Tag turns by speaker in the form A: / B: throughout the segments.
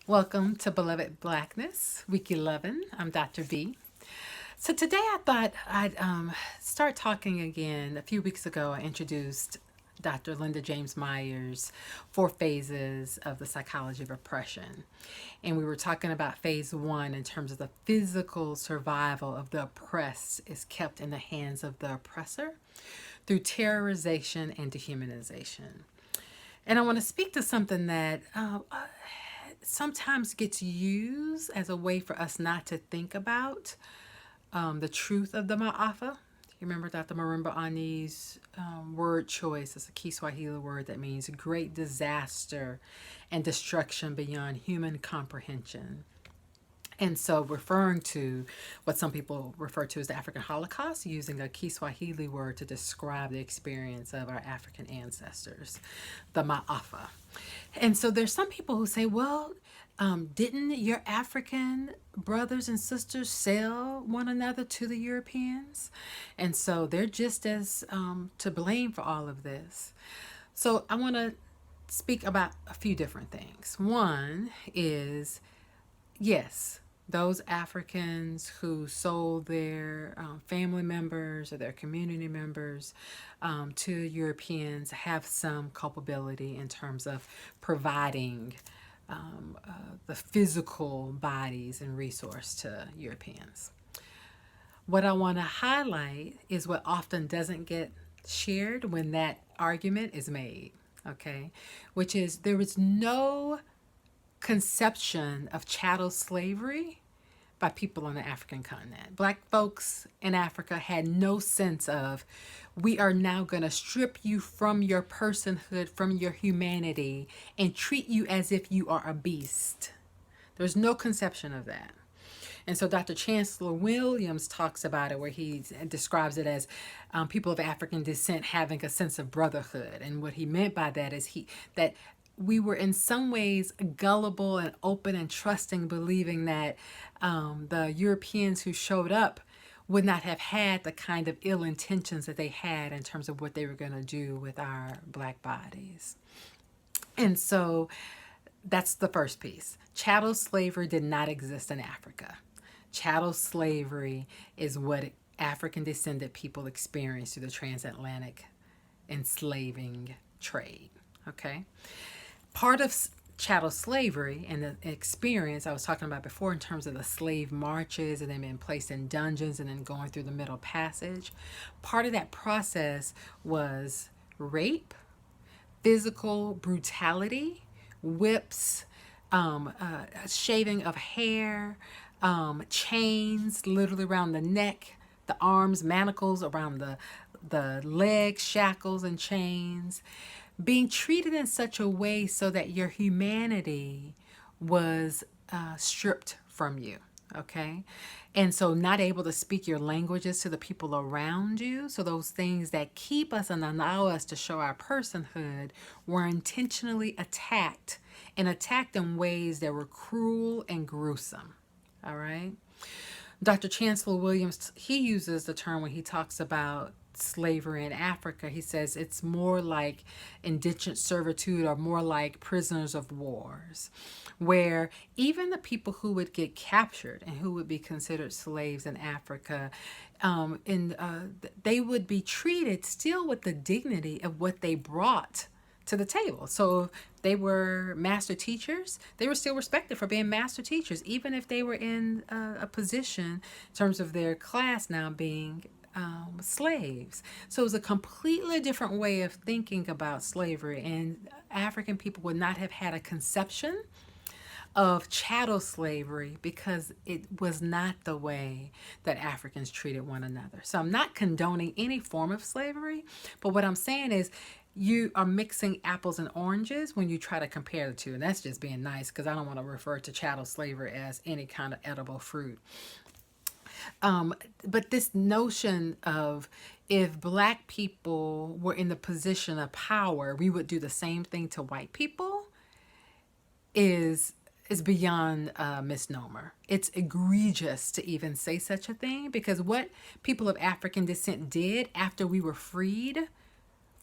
A: Welcome to Beloved Blackness, week 11. I'm Dr. V. So today I thought I'd start talking again. A few weeks ago, I introduced Dr. Linda James Meyer's 4 phases of the psychology of oppression. And we were talking about phase 1 in terms of the physical survival of the oppressed is kept in the hands of the oppressor through terrorization and dehumanization. And I want to speak to something that sometimes gets used as a way for us not to think about the truth of the Ma'afa. You remember Dr. Marimba Ani's word choice. It's a Kiswahili word that means great disaster and destruction beyond human comprehension. And so, referring to what some people refer to as the African Holocaust, using a Kiswahili word to describe the experience of our African ancestors, the Ma'afa. And so, there's some people who say, well, didn't your African brothers and sisters sell one another to the Europeans? And so, they're just as to blame for all of this. So, I want to speak about a few different things. One is, yes, those Africans who sold their family members or their community members to Europeans have some culpability in terms of providing the physical bodies and resource to Europeans. What I want to highlight is what often doesn't get shared when that argument is made, okay? Which is there is no conception of chattel slavery by people on the African continent. Black folks in Africa had no sense of, we are now going to strip you from your personhood, from your humanity, and treat you as if you are a beast. There's no conception of that. And so Dr. Chancellor Williams talks about it, where he describes it as people of African descent having a sense of brotherhood. And what he meant by that is that we were in some ways gullible and open and trusting, believing that the Europeans who showed up would not have had the kind of ill intentions that they had in terms of what they were going to do with our Black bodies. And so that's the first piece. Chattel slavery did not exist in Africa. Chattel slavery is what African descendant people experienced through the transatlantic enslaving trade. Okay? Part of chattel slavery and the experience I was talking about before in terms of the slave marches and then being placed in dungeons and then going through the Middle Passage, part of that process was rape, physical brutality, whips, shaving of hair, chains literally around the neck, the arms, manacles around the legs, shackles and chains, being treated in such a way so that your humanity was stripped from you. Okay. And so not able to speak your languages to the people around you. So those things that keep us and allow us to show our personhood were intentionally attacked, and attacked in ways that were cruel and gruesome. All right. Dr. Chancellor Williams, he uses the term when he talks about slavery in Africa. He says it's more like indentured servitude or more like prisoners of wars, where even the people who would get captured and who would be considered slaves in Africa, they would be treated still with the dignity of what they brought to the table. So if they were master teachers, they were still respected for being master teachers, even if they were in a position in terms of their class now being slaves. So it was a completely different way of thinking about slavery, and African people would not have had a conception of chattel slavery because it was not the way that Africans treated one another. So I'm not condoning any form of slavery, but what I'm saying is you are mixing apples and oranges when you try to compare the two. And that's just being nice, because I don't want to refer to chattel slavery as any kind of edible fruit. But this notion of, if Black people were in the position of power, we would do the same thing to white people is beyond a misnomer. It's egregious to even say such a thing, because what people of African descent did after we were freed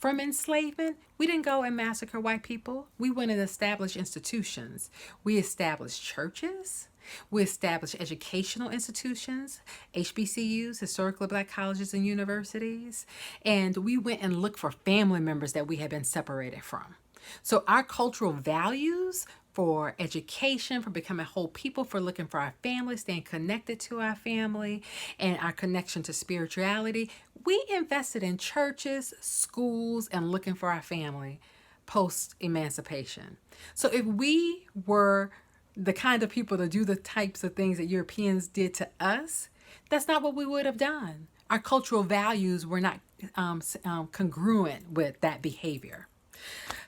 A: from enslavement, we didn't go and massacre white people. We went and established institutions. We established churches. We established educational institutions, HBCUs, historically black colleges and universities. And we went and looked for family members that we had been separated from. So our cultural values for education, for becoming whole people, for looking for our family, staying connected to our family, and our connection to spirituality, we invested in churches, schools, and looking for our family post emancipation. So if we were the kind of people to do the types of things that Europeans did to us, that's not what we would have done. Our cultural values were not congruent with that behavior.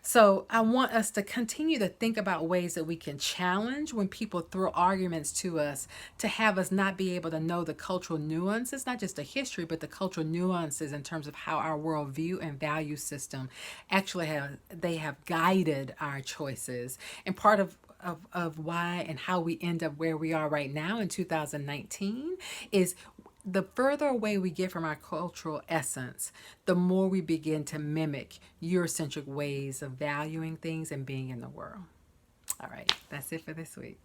A: So I want us to continue to think about ways that we can challenge when people throw arguments to us, to have us not be able to know the cultural nuances, not just the history, but the cultural nuances in terms of how our worldview and value system actually have guided our choices. And part of why and how we end up where we are right now in 2019 is the further away we get from our cultural essence, the more we begin to mimic Eurocentric ways of valuing things and being in the world. All right, that's it for this week.